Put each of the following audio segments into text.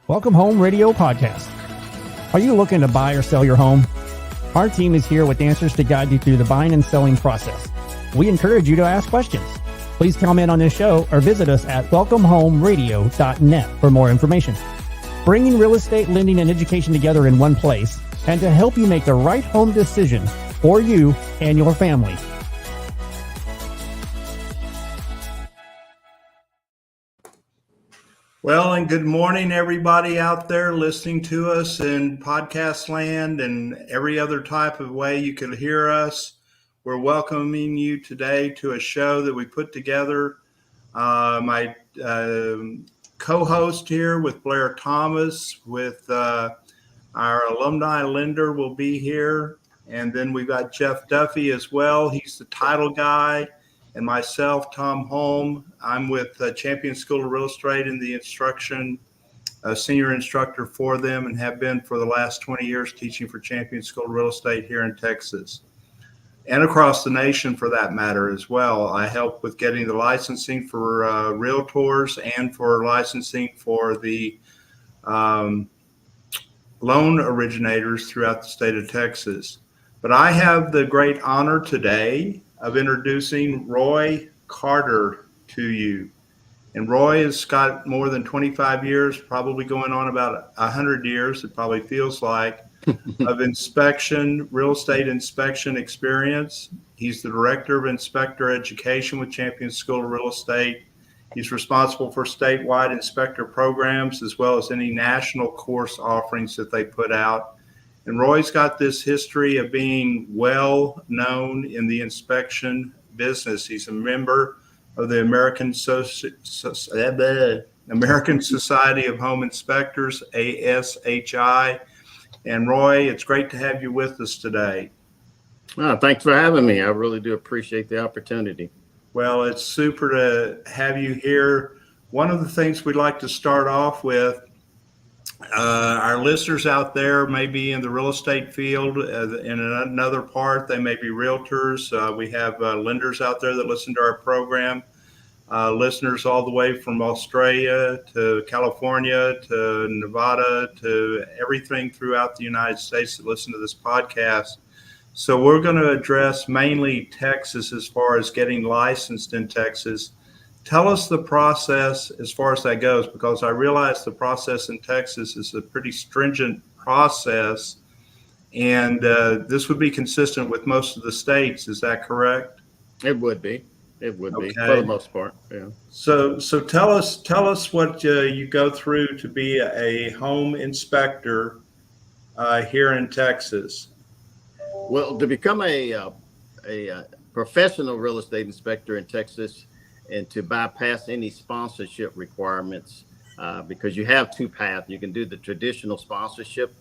Welcome Home Radio Podcast. Are you looking to buy or sell your home? Our team is here with answers to guide you through the buying and selling process. We encourage you to ask questions. Please comment on this show or visit us at welcomehomeradio.net for more information. Bringing real estate, lending, and education together in one place, and to help you make the right home decision for you and your family. Well, and good morning, everybody out there listening to us in podcast land and every other type of way you can hear us. We're welcoming you today to a show that we put together. My co-host here with Blair Thomas, with our alumni lender will be here. And then we've got Jeff Duffy as well. He's the title guy. And myself, Tom Holm. I'm with Champion School of Real Estate in the instruction, senior instructor for them, and have been for the last 20 years teaching for Champion School of Real Estate here in Texas and across the nation for that matter as well. I help with getting the licensing for realtors and for licensing for the loan originators throughout the state of Texas. But I have the great honor today of introducing Roy Carter to you. And Roy has got more than 25 years, probably going on about 100 years, it probably feels like, of inspection, real estate inspection experience. He's the Director of Inspector Education with Champion School of Real Estate. He's responsible for statewide inspector programs as well as any national course offerings that they put out. And Roy's got this history of being well known in the inspection business. He's a member of the American Society of Home Inspectors, ASHI. And Roy, it's great to have you with us today. Thanks for having me. I really do appreciate the opportunity. Well, it's super to have you here. One of the things we'd like to start off with, our listeners out there may be in the real estate field. In another part, they may be realtors. We have lenders out there that listen to our program, listeners all the way from Australia to California to Nevada to everything throughout the United States that listen to this podcast. So we're going to address mainly Texas as far as getting licensed in Texas. Tell us the process as far as that goes, because I realize the process in Texas is a pretty stringent process, and this would be consistent with most of the states. Is that correct? It would be. It would be for the most part. Yeah. So tell us what you go through to be a home inspector here in Texas. Well, to become a professional real estate inspector in Texas, and to bypass any sponsorship requirements, because you have two paths. You can do the traditional sponsorship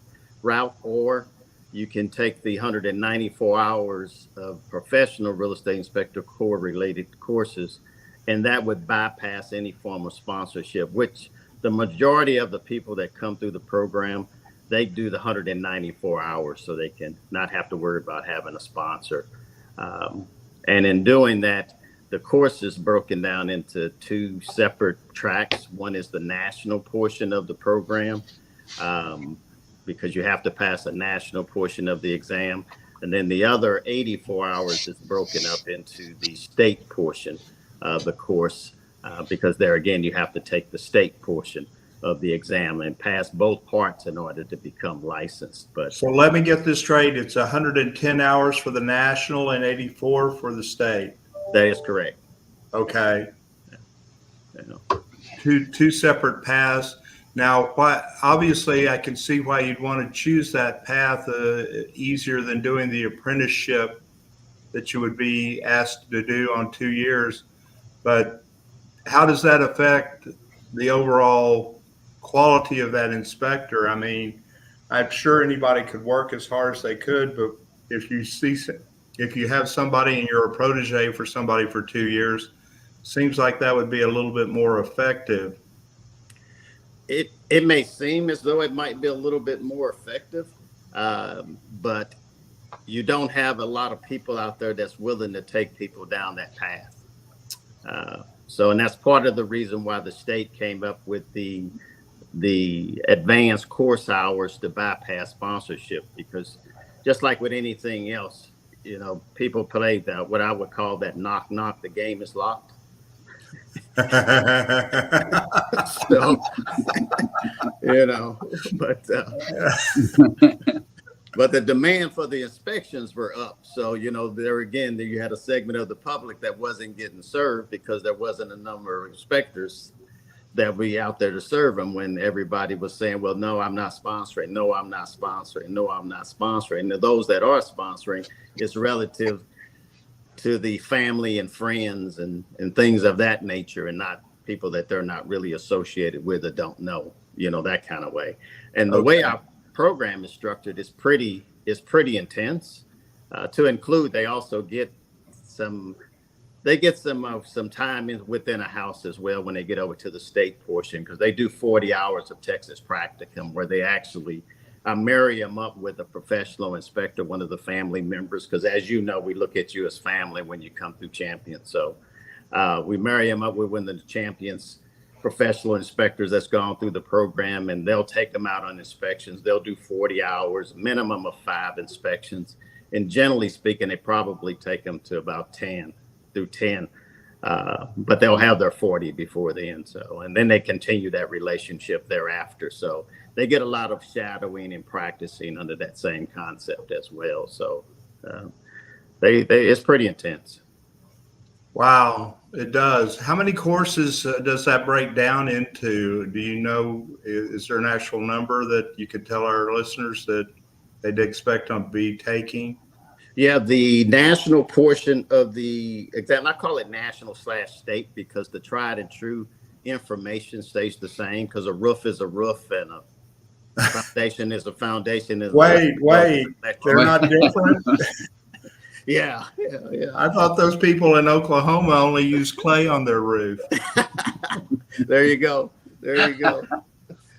route, or you can take the 194 hours of professional real estate inspector core related courses, and that would bypass any form of sponsorship, which the majority of the people that come through the program, they do the 194 hours so they can not have to worry about having a sponsor. And in doing that, the course is broken down into two separate tracks. One is the national portion of the program, because you have to pass a national portion of the exam. And then the other 84 hours is broken up into the state portion of the course, because there again, you have to take the state portion of the exam and pass both parts in order to become licensed. But so let me get this straight. It's 110 hours for the national and 84 for the state. That is correct. Okay. Yeah. Two separate paths. Now, obviously, I can see why you'd want to choose that path easier than doing the apprenticeship that you would be asked to do on 2 years. But how does that affect the overall quality of that inspector? I mean, I'm sure anybody could work as hard as they could, but if you have somebody and you're a protege for somebody for 2 years, seems like that would be a little bit more effective. It may seem as though it might be a little bit more effective, but you don't have a lot of people out there that's willing to take people down that path. And that's part of the reason why the state came up with the the advanced course hours to bypass sponsorship, because just like with anything else, you know, people play what I would call that knock knock, the game is locked. So, you know, but the demand for the inspections were up. So, you know, there again, you had a segment of the public that wasn't getting served because there wasn't a number of inspectors that we out there to serve them, when everybody was saying, well, no, I'm not sponsoring. No, I'm not sponsoring. No, I'm not sponsoring. And those that are sponsoring is relative to the family and friends and things of that nature, and not people that they're not really associated with or don't know, you know, that kind of way. And the way our program is structured is pretty intense. To include, they also get some time within a house as well when they get over to the state portion, because they do 40 hours of Texas practicum, where they actually marry them up with a professional inspector, one of the family members, because as you know, we look at you as family when you come through Champions. So we marry them up with one of the Champions professional inspectors that's gone through the program, and they'll take them out on inspections. They'll do 40 hours, minimum of 5 inspections. And generally speaking, they probably take them to about 10. But they'll have their 40 before then. So, and then they continue that relationship thereafter. So they get a lot of shadowing and practicing under that same concept as well. So it's pretty intense. Wow, it does. How many courses does that break down into? Do you know, is there an actual number that you could tell our listeners that they'd expect them to be taking? Yeah, the national portion of the exam, I call it national/state, because the tried and true information stays the same, because a roof is a roof and a foundation is a foundation. Wait, they're not different? Yeah. I thought those people in Oklahoma only use clay on their roof. There you go.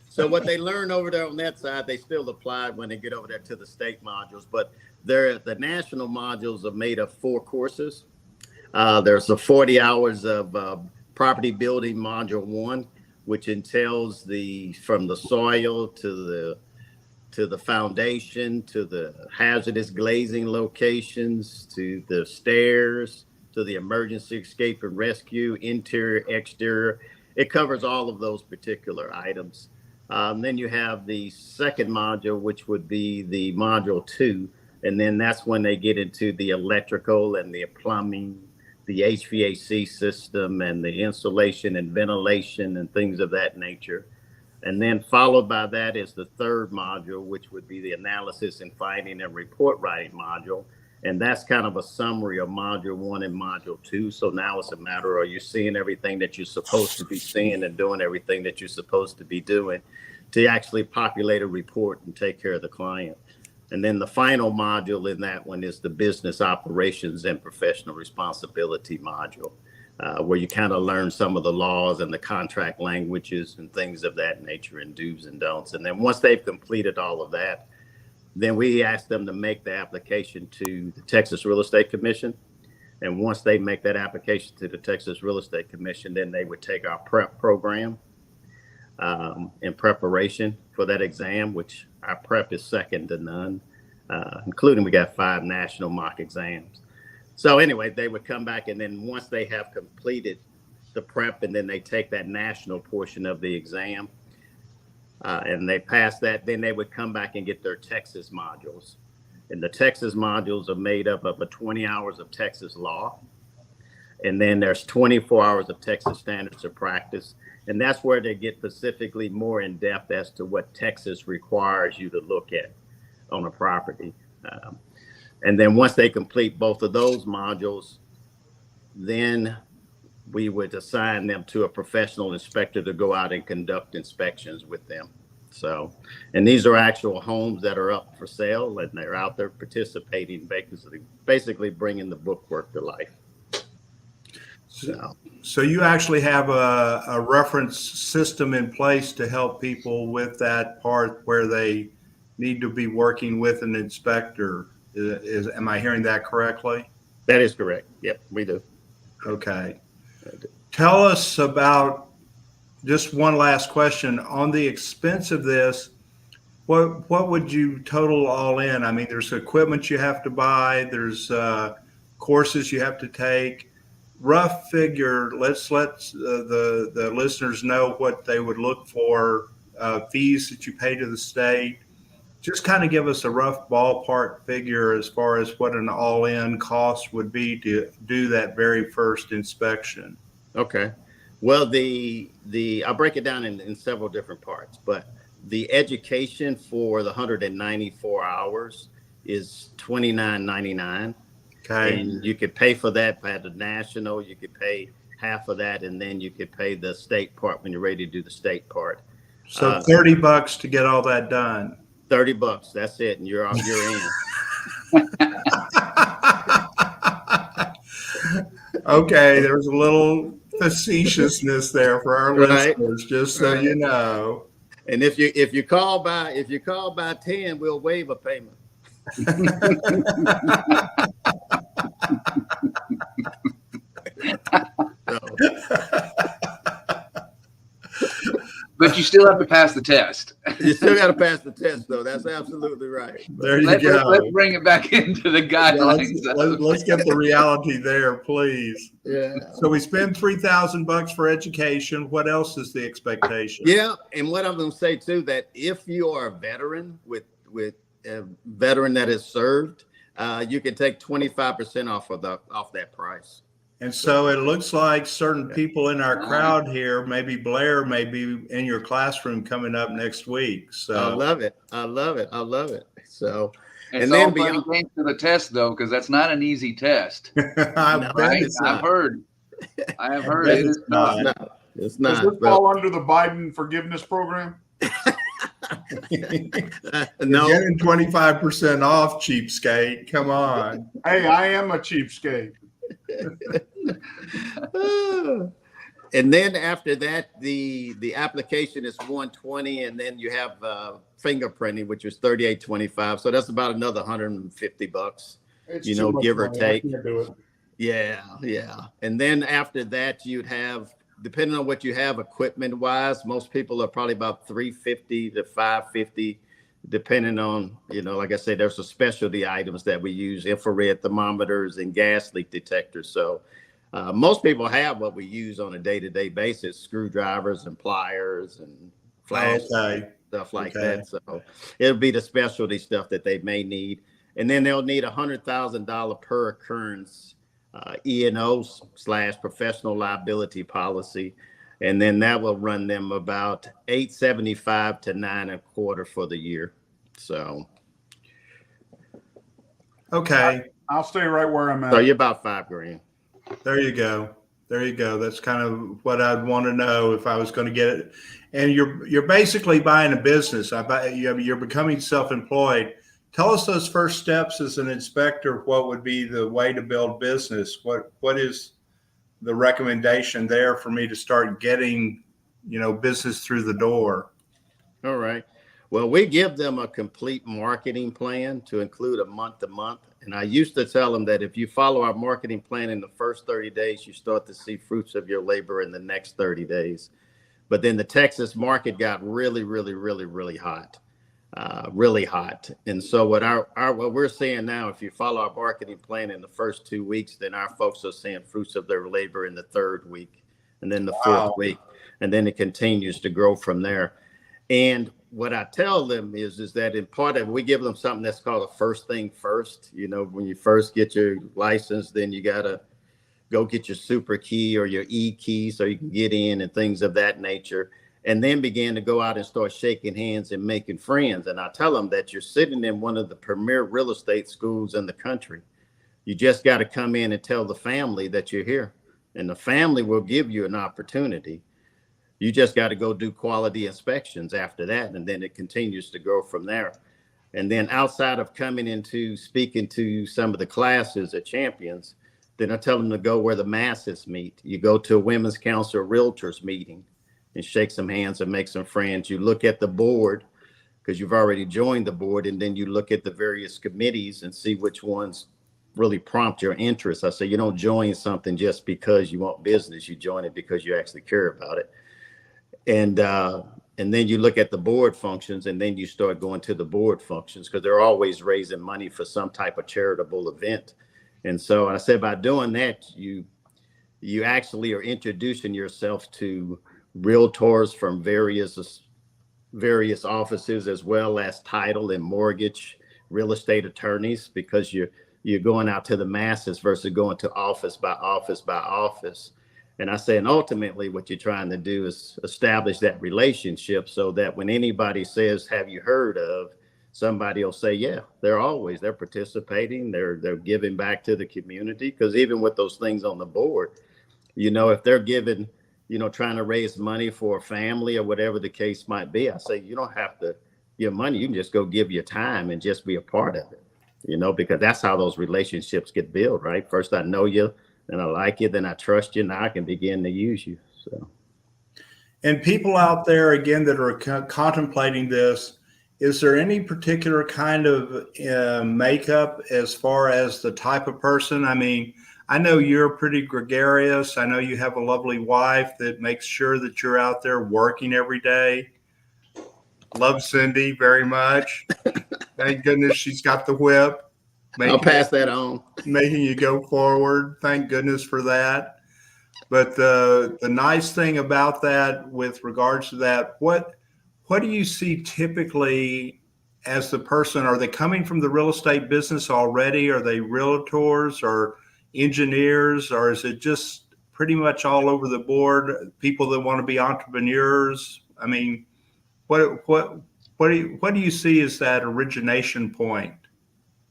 So what they learn over there on that side, they still apply when they get over there to the state modules. But the national modules are made of 4 courses. There's the 40 hours of property building module 1, which entails from the soil to the foundation, to the hazardous glazing locations, to the stairs, to the emergency escape and rescue, interior, exterior. It covers all of those particular items. Then you have the second module, which would be the module 2. And then that's when they get into the electrical and the plumbing, the HVAC system, and the insulation and ventilation and things of that nature. And then followed by that is the third module, which would be the analysis and finding and report writing module. And that's kind of a summary of module 1 and module 2. So now it's a matter of you seeing everything that you're supposed to be seeing and doing everything that you're supposed to be doing to actually populate a report and take care of the client. And then the final module in that one is the business operations and professional responsibility module, where you kind of learn some of the laws and the contract languages and things of that nature and do's and don'ts. And then once they've completed all of that, then we ask them to make the application to the Texas Real Estate Commission. And once they make that application to the Texas Real Estate Commission, then they would take our prep program in preparation for that exam, which our prep is second to none, including we got 5 national mock exams. So anyway, they would come back, and then once they have completed the prep, and then they take that national portion of the exam, and they pass that, then they would come back and get their Texas modules. And the Texas modules are made up of 20 hours of Texas law. And then there's 24 hours of Texas standards of practice. And that's where they get specifically more in depth as to what Texas requires you to look at on a property. And then once they complete both of those modules, then we would assign them to a professional inspector to go out and conduct inspections with them. So, and these are actual homes that are up for sale, and they're out there participating, basically bringing the bookwork to life. So you actually have a reference system in place to help people with that part where they need to be working with an inspector. Am I hearing that correctly? That is correct. Yep, we do. Okay. Tell us about just one last question on the expense of this. What would you total all in? I mean, there's equipment you have to buy. There's courses you have to take. Rough figure. Let's let the listeners know what they would look for. Fees that you pay to the state. Just kind of give us a rough ballpark figure as far as what an all-in cost would be to do that very first inspection. Okay. Well, I'll break it down in several different parts, but the education for the 194 hours is $29.99. Okay. And you could pay for that by the national, you could pay half of that, and then you could pay the state part when you're ready to do the state part. So $30 to get all that done. $30, that's it, and you're in. Okay, there's a little facetiousness there for our listeners, just so you know. And if you call by 10, we'll waive a payment. But you still have to pass the test. You still got to pass the test, though. That's absolutely right. There you go. Let's bring it back into the guidelines. Let's get the reality there, please. Yeah. So we spend $3,000 for education. What else is the expectation? Yeah, and what I'm going to say too, that if you are a veteran with a veteran that has served, you can take 25% off that price. And so it looks like certain people in our crowd here, maybe Blair, may be in your classroom coming up next week. So I love it. I love it. I love it. So, and then beyond to the test though, because that's not an easy test. I've heard it is not. No, it's not. Does it fall under the Biden forgiveness program? No. You're getting 25% off, cheapskate. Come on. Hey, I am a cheapskate. And then after that, the application is $120, and then you have fingerprinting, which is $38.25. So that's about another $150, give or take. I can't do it. Yeah. And then after that, you'd have, depending on what you have equipment wise, most people are probably about $350 to $550. Depending on, like I said, there's some specialty items that we use, infrared thermometers and gas leak detectors. So most people have what we use on a day-to-day basis, screwdrivers and pliers and flashes, stuff like that. So it'll be the specialty stuff that they may need. And then they'll need $100,000 per occurrence E&O / professional liability policy. And then that will run them about $875 to $925 for the year. So, okay, I'll stay right where I'm at. So you're about $5,000. There you go. That's kind of what I'd want to know if I was going to get it. And you're basically buying a business. You're becoming self-employed. Tell us those first steps as an inspector. What would be the way to build business? What is the recommendation there for me to start getting, business through the door? All right. Well, we give them a complete marketing plan to include a month-to-month. And I used to tell them that if you follow our marketing plan in the first 30 days, you start to see fruits of your labor in the next 30 days. But then the Texas market got really, really, really, really hot. Really hot. And so what we're seeing now, if you follow our marketing plan in the first 2 weeks, then our folks are seeing fruits of their labor in the third week, and then the fourth week, and then it continues to grow from there. And what I tell them is that in part of it, we give them something that's called a first thing first. When you first get your license, then you got to go get your super key or your E key so you can get in and things of that nature. And then begin to go out and start shaking hands and making friends. And I tell them that you're sitting in one of the premier real estate schools in the country. You just got to come in and tell the family that you're here, and the family will give you an opportunity. You just got to go do quality inspections after that, and then it continues to grow from there. And then outside of coming into speaking to some of the classes at Champions, then I tell them to go where the masses meet. You go to a Women's Council of Realtors meeting and shake some hands and make some friends. You look at the board because you've already joined the board, and then you look at the various committees and see which ones really prompt your interest. I say you don't join something just because you want business. You join it because you actually care about it. And then you look at the board functions, and then you start going to the board functions because they're always raising money for some type of charitable event. And so I said, by doing that, you actually are introducing yourself to realtors from various offices, as well as title and mortgage real estate attorneys, because you're going out to the masses versus going to office by office by office. And I say, and ultimately what you're trying to do is establish that relationship so that when anybody says, have you heard of, somebody will say, yeah, they're participating. They're giving back to the community. Because even with those things on the board, if they're giving, trying to raise money for a family or whatever the case might be, I say, you don't have to give money. You can just go give your time and just be a part of it, because that's how those relationships get built, right? First, I know you. Then I like you, then I trust you, now I can begin to use you. So, and people out there, again, that are contemplating this, is there any particular kind of makeup as far as the type of person? I mean, I know you're pretty gregarious. I know you have a lovely wife that makes sure that you're out there working every day. Love Cindy very much. Thank goodness she's got the whip. I'll pass that on. Making you go forward. Thank goodness for that. But the nice thing about that, with regards to that, what do you see typically as the person? Are they coming from the real estate business already? Are they realtors or engineers, or is it just pretty much all over the board? People that want to be entrepreneurs? I mean, what do you see as that origination point?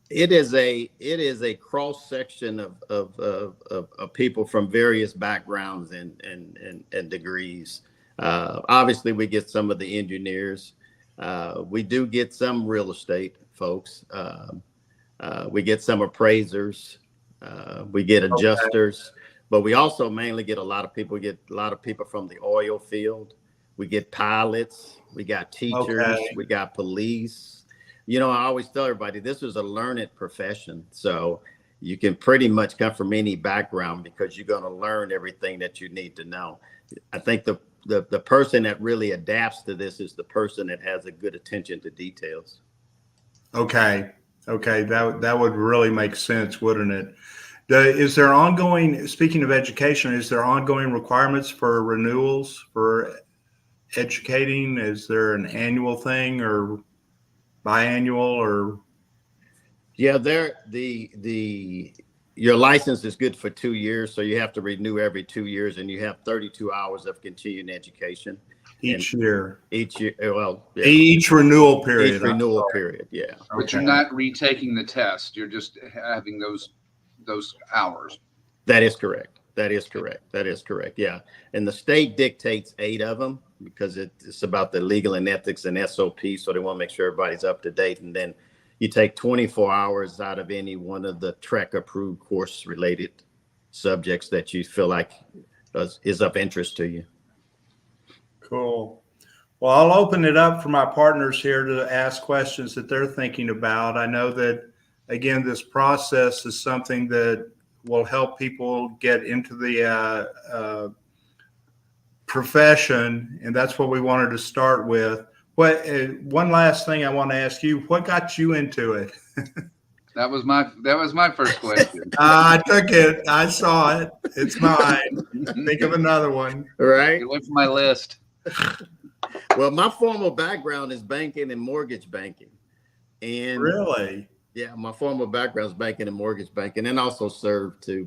It is a cross section of people from various backgrounds and degrees. Obviously, we get some of the engineers. We do get some real estate folks. We get some appraisers. We get adjusters, but we also mainly get a lot of people. We get a lot of people from the oil field. We get pilots. We got teachers. We got police. I always tell everybody this is a learned profession. So you can pretty much come from any background because you're going to learn everything that you need to know. I think the person that really adapts to this is the person that has a good attention to details. Okay. That would really make sense, wouldn't it? Is there speaking of education, is there ongoing requirements for renewals for educating? Is there an annual thing or biannual or? Yeah, your license is good for 2 years, so you have to renew every 2 years, and you have 32 hours of continuing education each year. Well, yeah. Each renewal period. Each renewal period, yeah. But you're not retaking the test. You're just having those hours. That is correct. Yeah, and the state dictates 8 of them because it's about the legal and ethics and SOP, so they want to make sure everybody's up to date. And then you take 24 hours out of any one of the TREC approved course related subjects that you feel like is of interest to you. Cool. Well, I'll open it up for my partners here to ask questions that they're thinking about. I know that, again, this process is something that will help people get into the profession, and that's what we wanted to start with. One last thing I want to ask you: what got you into it? That was my first question. I took it. I saw it. It's mine. Think of another one. Right. Get away from my list. Well, my formal background is banking and mortgage banking, and really. Yeah, my formal background is banking and mortgage banking, and also served too.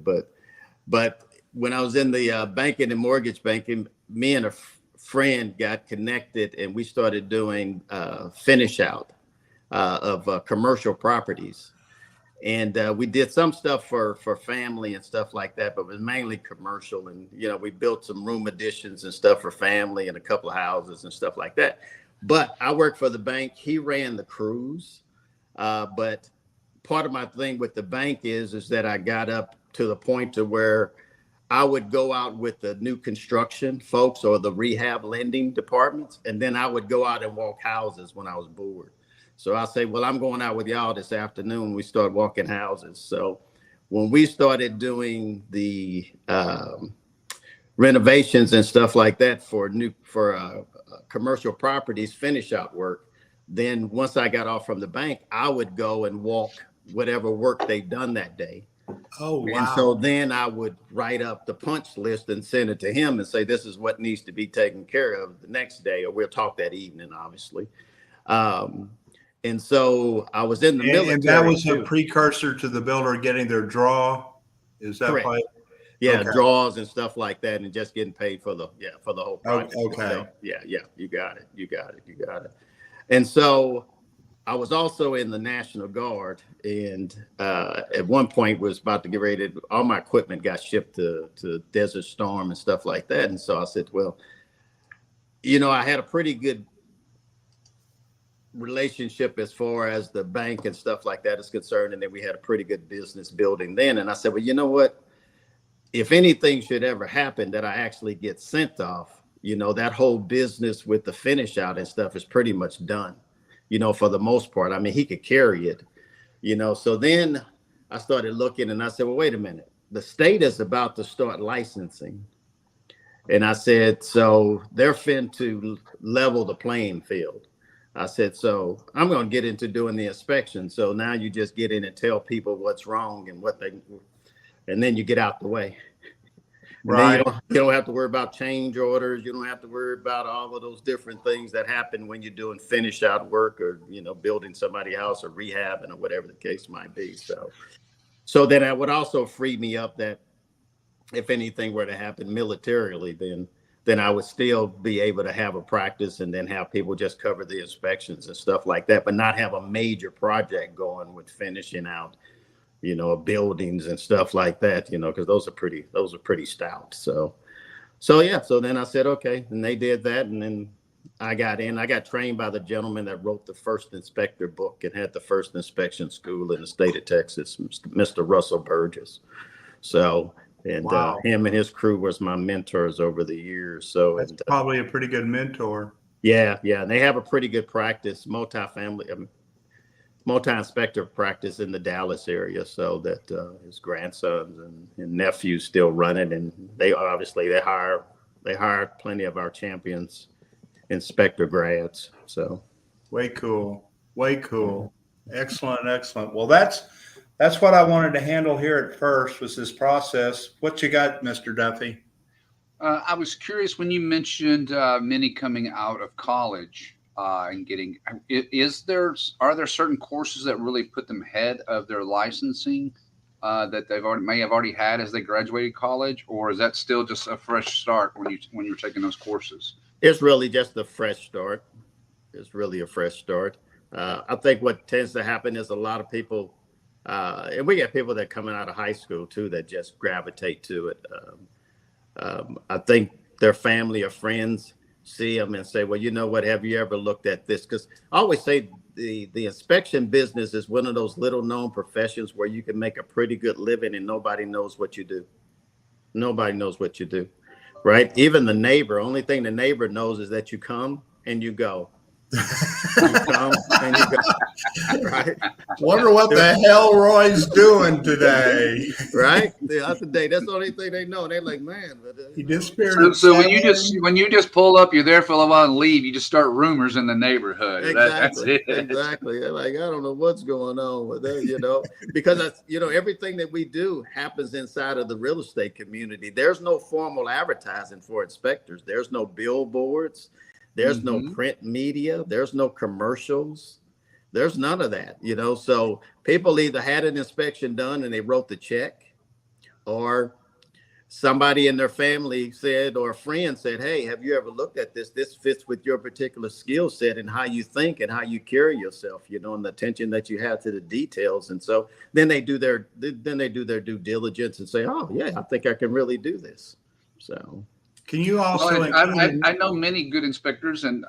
But when I was in the banking and mortgage banking, me and a friend got connected, and we started doing finish out of commercial properties, and we did some stuff for family and stuff like that, but it was mainly commercial. And we built some room additions and stuff for family and a couple of houses and stuff like that. But I worked for the bank. He ran the crews, but part of my thing with the bank is that I got up to the point to where I would go out with the new construction folks or the rehab lending departments, and then I would go out and walk houses when I was bored. So I say, well, I'm going out with y'all this afternoon. We start walking houses. So when we started doing the renovations and stuff like that for commercial properties, finish out work. Then once I got off from the bank, I would go and walk whatever work they've done that day. Oh, wow. And so then I would write up the punch list and send it to him and say, this is what needs to be taken care of the next day, or we'll talk that evening, obviously. And so I was in the military. And that was a precursor to the builder getting their draw. Is that correct? Right? Yeah, okay. Draws and stuff like that, and just getting paid for the whole project. Okay. So, yeah, you got it. And so I was also in the National Guard, and at one point was about to get ready to, all my equipment got shipped to Desert Storm and stuff like that. And so I said, well, I had a pretty good relationship as far as the bank and stuff like that is concerned. And then we had a pretty good business building then. And I said, well, you know what? If anything should ever happen that I actually get sent off, that whole business with the finish out and stuff is pretty much done, for the most part. I mean, he could carry it, So then I started looking and I said, well, wait a minute. The state is about to start licensing. And I said, so they're fin to level the playing field. I said, so I'm going to get into doing the inspection. So now you just get in and tell people what's wrong and then you get out the way. Right. You don't have to worry about change orders. You don't have to worry about all of those different things that happen when you're doing finish out work or, building somebody's house or rehabbing or whatever the case might be. So then that would also free me up that if anything were to happen militarily, then I would still be able to have a practice and then have people just cover the inspections and stuff like that, but not have a major project going with finishing out, buildings and stuff like that, because those are pretty stout. So then I said, okay. And they did that. And then I got trained by the gentleman that wrote the first inspector book and had the first inspection school in the state of Texas, Mr. Russell Burgess. So, and wow. Him and his crew was my mentors over the years. So that's probably a pretty good mentor. Yeah. And they have a pretty good practice, multi-inspector practice in the Dallas area. So that his grandsons and nephews still run it, and they hire plenty of our champions inspector grads. So way cool. Excellent. Well, that's what I wanted to handle here at first was this process. What you got, Mr. Duffy? I was curious when you mentioned many coming out of college and getting. Are there certain courses that really put them ahead of their licensing that may have already had as they graduated college, or is that still just a fresh start when you're taking those courses? It's really just a fresh start. It's really a fresh start. I think what tends to happen is a lot of people. And we get people that coming out of high school too that just gravitate to it. I think their family or friends see them and say, well, you know what, have you ever looked at this? Because I always say the inspection business is one of those little known professions where you can make a pretty good living and nobody knows what you do. Right? Even the neighbor, only thing the neighbor knows is that you come and you go. You come and you go. Right? Wonder what the hell Roy's doing today. Right? That's the only thing they know. They're like, man, he disappeared. So when you just pull up, you're there for a little while and leave, you just start rumors in the neighborhood. Exactly. Exactly. They're like, I don't know what's going on with that, because everything that we do happens inside of the real estate community. There's no formal advertising for inspectors. There's no billboards. There's no print media. There's no commercials. There's none of that, So people either had an inspection done and they wrote the check, or somebody in their family said, or a friend said, hey, have you ever looked at this? This fits with your particular skill set and how you think and how you carry yourself, and the attention that you have to the details. And so then they do their due diligence and say, oh yeah, I think I can really do this. So. Can you also? I know many good inspectors, and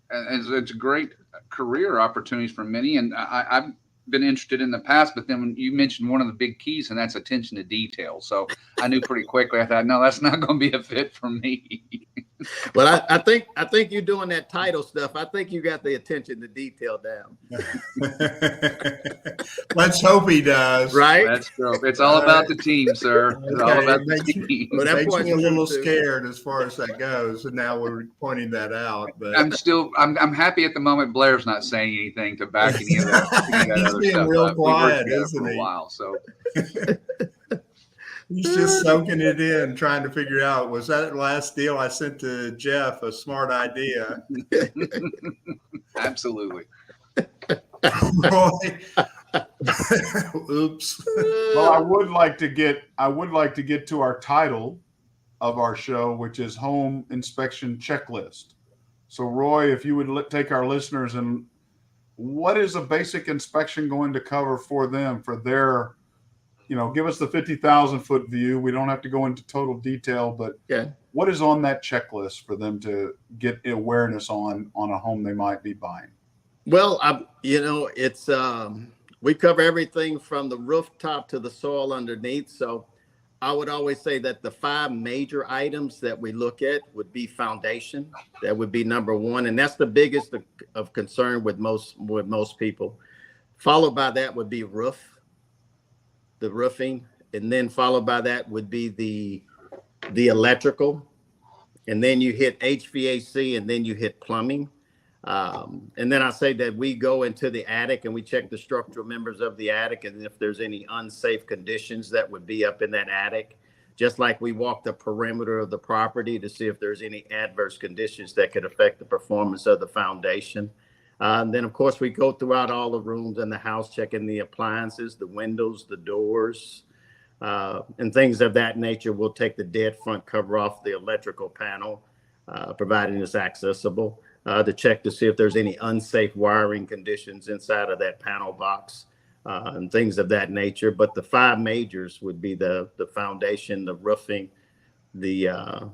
it's a great career opportunities for many. And I've been interested in the past, but then when you mentioned one of the big keys, and that's attention to detail. So I knew pretty quickly. I thought, no, that's not going to be a fit for me. But I think you're doing that title stuff. I think you got the attention to detail down. Let's hope he does. Right? That's dope. It's all about the team, sir. It's all Okay, about it the makes team. Well, that Makes part's me a little true, too. scared as far as that goes, and now we're pointing that out. But I'm happy at the moment Blair's not saying anything to back any of that, He's other being stuff real up. We worked quiet, together isn't for a he? while, so he's just soaking it in, trying to figure out, was that last deal I sent to Jeff a smart idea? absolutely. Roy. Oops. Well, I would like to get to our title of our show, which is Home Inspection Checklist. So, Roy, if you would take our listeners, and what is a basic inspection going to cover for them, for their, give us the 50,000 foot view. We don't have to go into total detail, but what is on that checklist for them to get awareness on a home they might be buying? Well, it's we cover everything from the rooftop to the soil underneath. So I would always say that the 5 major items that we look at would be foundation. That would be number 1. And that's the biggest of concern with most people. Followed by that would be the roofing. And then followed by that would be the electrical. And then you hit HVAC, and then you hit plumbing. And then I say that we go into the attic and we check the structural members of the attic, and if there's any unsafe conditions that would be up in that attic, just like we walk the perimeter of the property to see if there's any adverse conditions that could affect the performance of the foundation. And then, of course, we go throughout all the rooms in the house, checking the appliances, the windows, the doors, and things of that nature. We'll take the dead front cover off the electrical panel, providing it's accessible. To check to see if there's any unsafe wiring conditions inside of that panel box, and things of that nature. But the 5 majors would be the foundation, the roofing, the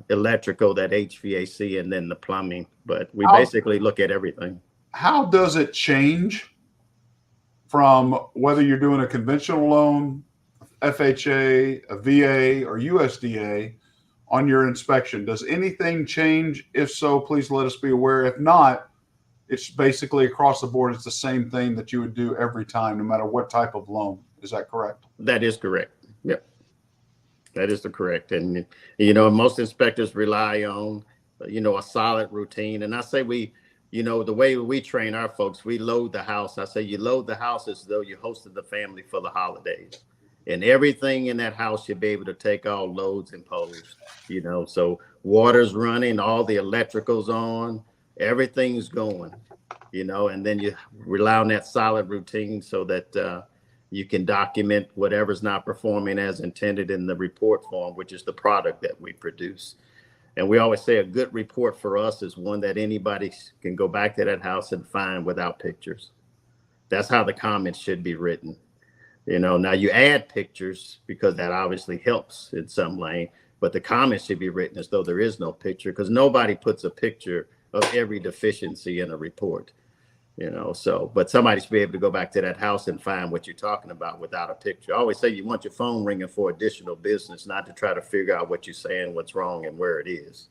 electrical, that HVAC, and then the plumbing. But we basically look at everything. How does it change from whether you're doing a conventional loan, FHA, a VA, or USDA on your inspection? Does anything change? If so, please let us be aware. If not, it's basically across the board. It's the same thing that you would do every time, no matter what type of loan. Is that correct? That is correct. Yep. That is correct. And, most inspectors rely on, a solid routine. And I say the way we train our folks, we load the house. I say you load the house as though you hosted the family for the holidays. And everything in that house should be able to take all loads imposed, so water's running, all the electrical's on, everything's going, and then you rely on that solid routine so that you can document whatever's not performing as intended in the report form, which is the product that we produce. And we always say a good report for us is one that anybody can go back to that house and find without pictures. That's how the comments should be written. Now you add pictures because that obviously helps in some lane, but the comments should be written as though there is no picture, because nobody puts a picture of every deficiency in a report, but somebody should be able to go back to that house and find what you're talking about without a picture. I always say you want your phone ringing for additional business, not to try to figure out what you're saying, what's wrong, and where it is.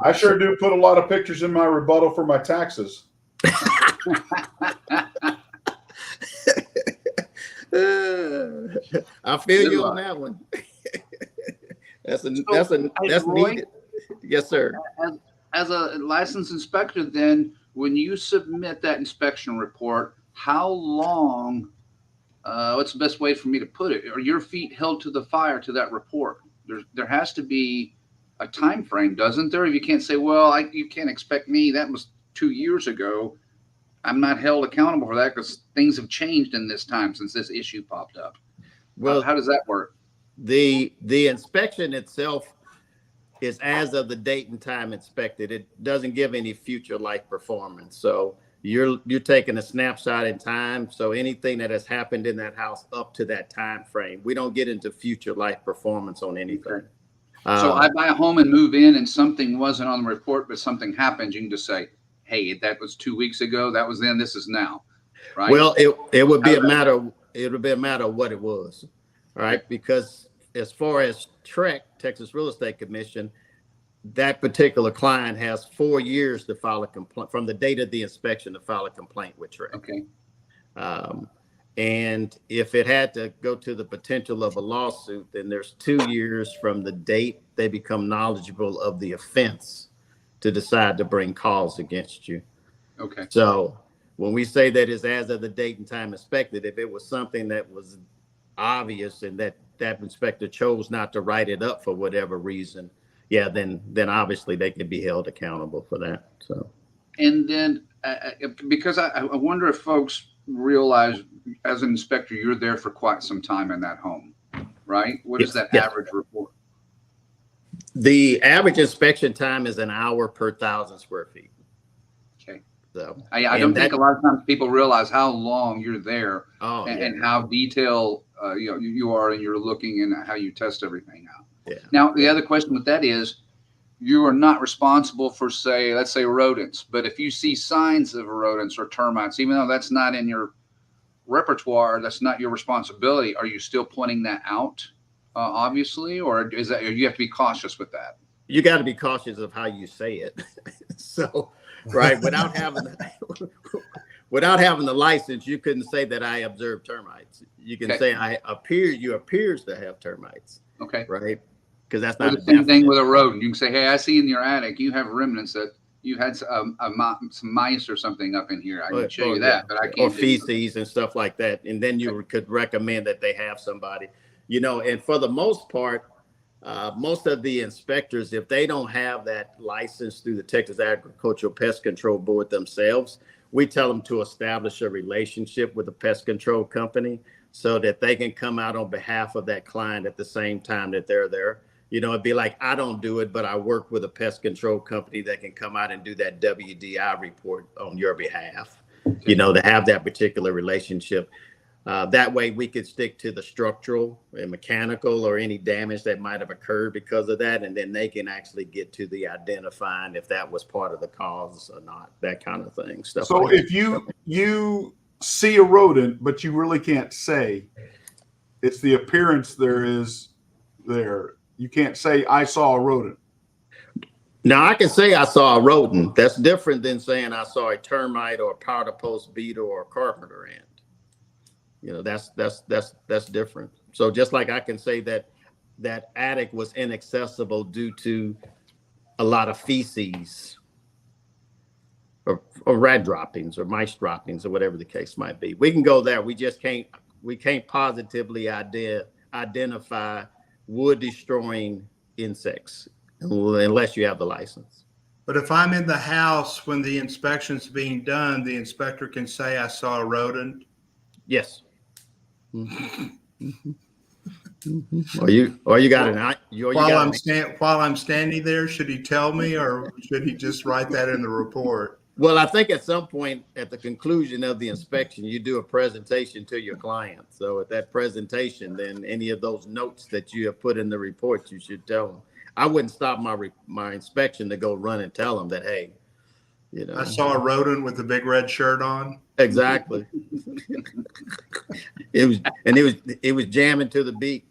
I sure do put a lot of pictures in my rebuttal for my taxes. I feel you on that one. That's Roy, needed. Yes, sir. As a licensed inspector, then when you submit that inspection report, how long? What's the best way for me to put it? Are your feet held to the fire to that report? There has to be a time frame, doesn't there? You can't say, well, you can't expect me. That was 2 years ago. I'm not held accountable for that because things have changed in this time since this issue popped up. Well, how does that work? The inspection itself is as of the date and time inspected. It doesn't give any future life performance. So you're taking a snapshot in time. So anything that has happened in that house up to that time frame, we don't get into future life performance on anything. So I buy a home and move in, and something wasn't on the report, but something happened. You can just say, hey, that was 2 weeks ago. That was then. This is now. Right. Well, it would be a matter. It would be a matter of what it was. All right. Because as far as TREC, Texas Real Estate Commission, that particular client has 4 years to file a complaint from the date of the inspection to file a complaint with TREC. Okay. And if it had to go to the potential of a lawsuit, then there's 2 years from the date they become knowledgeable of the offense to decide to bring cause against you. Okay. So when we say that it's as of the date and time inspected, if it was something that was obvious and that inspector chose not to write it up for whatever reason, yeah, then obviously they could be held accountable for that. So, and then because I wonder if folks realize as an inspector, you're there for quite some time in that home, right? What is that average report? The average inspection time is an hour per 1,000 square feet. Okay. So I don't think a lot of times people realize how long you're there and how detailed you are, and you're looking and how you test everything out. Yeah. Now, the other question with that is, you are not responsible for, let's say rodents, but if you see signs of rodents or termites, even though that's not in your repertoire, that's not your responsibility, are you still pointing that out, obviously, or is that, you have to be cautious with that? You got to be cautious of how you say it. So, right, without having the license, you couldn't say that I observed termites. You can say you appears to have termites. Okay. Right. Because that's not the same thing with a rodent. You can say, hey, I see in your attic you have remnants that you had some mice or something up in here. I can show you that, but I can't. Or feces and stuff like that. And then you could recommend that they have somebody, and for the most part, most of the inspectors, if they don't have that license through the Texas Agricultural Pest Control Board themselves, we tell them to establish a relationship with a pest control company so that they can come out on behalf of that client at the same time that they're there. It'd be like, I don't do it, but I work with a pest control company that can come out and do that WDI report on your behalf, to have that particular relationship. That way we could stick to the structural and mechanical or any damage that might have occurred because of that. And then they can actually get to the identifying if that was part of the cause or not, that kind of thing. Stuff. So like if you see a rodent, but you really can't say, it's the appearance there. You can't say, I saw a rodent. Now, I can say I saw a rodent. That's different than saying I saw a termite or a powder post beetle or a carpenter ant. That's different. So just like I can say that attic was inaccessible due to a lot of feces or rat droppings or mice droppings or whatever the case might be. We can go there. We can't positively identify wood destroying insects unless you have the license. But if I'm in the house when the inspection's being done, the inspector can say I saw a rodent. Yes. Mm-hmm. Mm-hmm. Or you got while I'm standing there, should he tell me, or should he just write that in the report? Well, I think at some point at the conclusion of the inspection, you do a presentation to your client. So at that presentation, then any of those notes that you have put in the report, you should tell them. I wouldn't stop my inspection to go run and tell them that, hey, I saw a rodent with a big red shirt on. Exactly. It was jamming to the beat.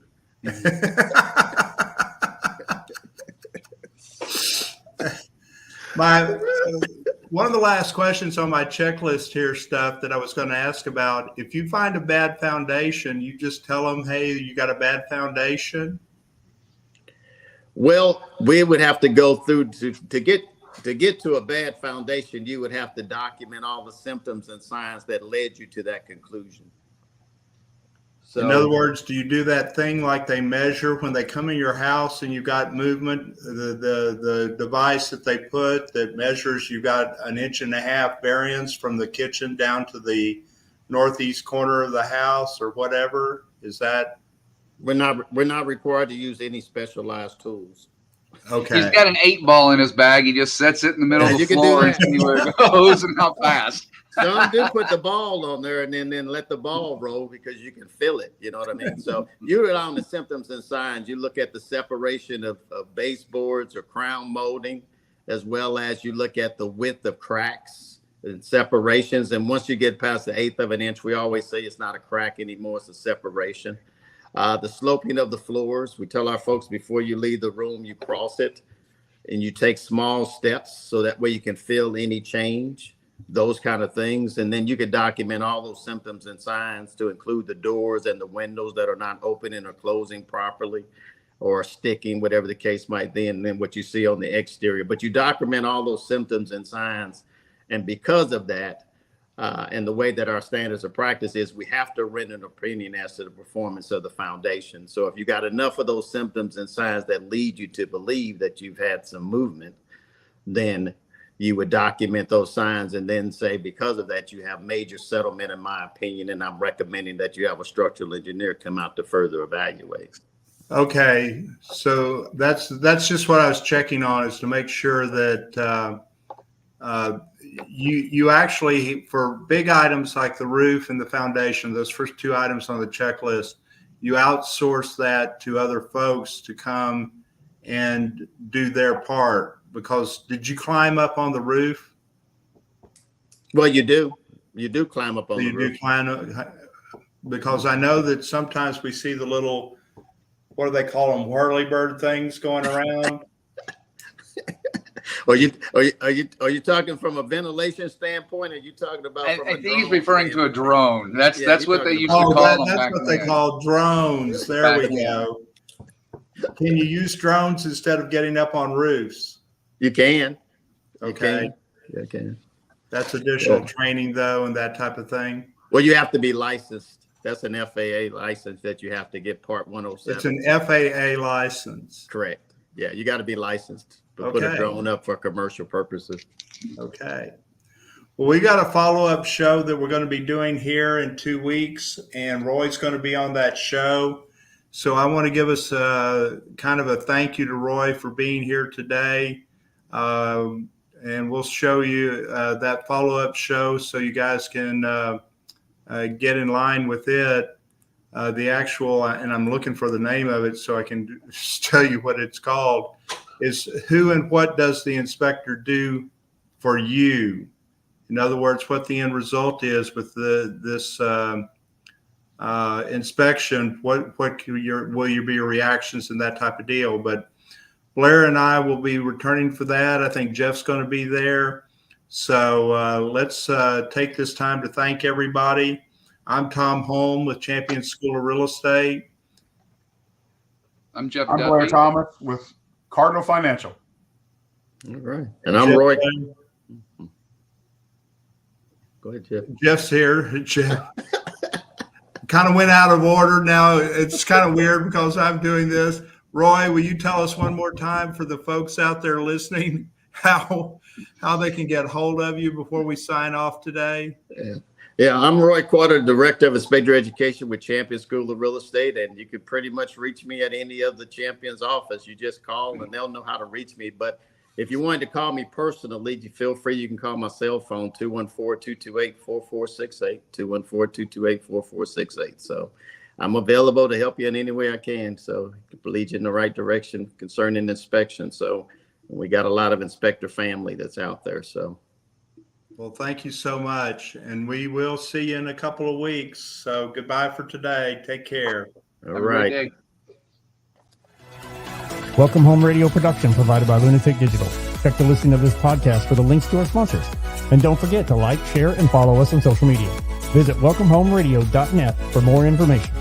One of the last questions on my checklist here, stuff that I was going to ask about, if you find a bad foundation, you just tell them, hey, you got a bad foundation? Well, we would have to go through to get to a bad foundation. You would have to document all the symptoms and signs that led you to that conclusion. So, in other words, do you do that thing like they measure when they come in your house and you got movement, the device that they put that measures you got 1.5 inch variance from the kitchen down to the northeast corner of the house or whatever? Is that? We're not required to use any specialized tools. Okay. He's got an 8-ball in his bag. He just sets it in the middle of the floor and see where it goes and how fast. Some do put the ball on there and then let the ball roll because you can feel it. You know what I mean? So you rely on the symptoms and signs. You look at the separation of baseboards or crown molding, as well as you look at the width of cracks and separations. And once you get past the 1/8 of an inch, we always say it's not a crack anymore. It's a separation. The sloping of the floors. We tell our folks before you leave the room, you cross it. and you take small steps so that way you can feel any change, those kind of things. And then you can document all those symptoms and signs to include the doors and the windows that are not opening or closing properly or sticking, whatever the case might be, and then what you see on the exterior. But you document all those symptoms and signs. And because of that, and the way that our standards of practice is, we have to render an opinion as to the performance of the foundation. So if you got enough of those symptoms and signs that lead you to believe that you've had some movement, then you would document those signs and then say, because of that, you have major settlement, in my opinion, and I'm recommending that you have a structural engineer come out to further evaluate. Okay, so that's just what I was checking on, is to make sure that you actually, for big items like the roof and the foundation, those first two items on the checklist, you outsource that to other folks to come and do their part. Because did you climb up on the roof? Well, you do climb up on the roof. You do climb up, because I know that sometimes we see the little, what do they call them, whirlybird things going around. Are you talking from a ventilation standpoint? Or are you talking about? I think he's referring to a drone. That's what they used to call them. That's what they call drones. There we go. Can you use drones instead of getting up on roofs? You can. Okay. You can. That's additional training, though, and that type of thing. Well, you have to be licensed. That's an FAA license that you have to get, Part 107. It's an FAA license. Correct. Yeah, you got to be licensed to put a drone up for commercial purposes. Okay. Well, we got a follow-up show that we're going to be doing here in 2 weeks, and Roy's going to be on that show. So I want to give us kind of a thank you to Roy for being here today. And we'll show you that follow-up show so you guys can get in line with it. The actual, and I'm looking for the name of it so I can just tell you what it's called, is who and what does the inspector do for you? In other words, what the end result is with this inspection, what will your reactions and that type of deal. But Blair and I will be returning for that. I think Jeff's going to be there. So let's take this time to thank everybody. I'm Tom Holm with Champion School of Real Estate. I'm Jeff. I'm Blair Thomas with Cardinal Financial. All right. And I'm Roy. Go ahead, Jeff. Jeff's here. Jeff kind of went out of order. Now it's kind of weird because I'm doing this. Roy, will you tell us one more time for the folks out there listening how they can get hold of you before we sign off today? Yeah, I'm Roy Quarter, Director of Inspector Education with Champion School of Real Estate, and you can pretty much reach me at any of the Champion's office. You just call and they'll know how to reach me. But if you wanted to call me personally, you feel free. You can call my cell phone, 214-228-4468, 214-228-4468. So I'm available to help you in any way I can. So lead you in the right direction concerning inspection. So we got a lot of inspector family that's out there. So. Well, thank you so much. And we will see you in a couple of weeks. So goodbye for today. Take care. All right. Welcome Home Radio production provided by Lunatic Digital. Check the listing of this podcast for the links to our sponsors. And don't forget to like, share, and follow us on social media. Visit welcomehomeradio.net for more information.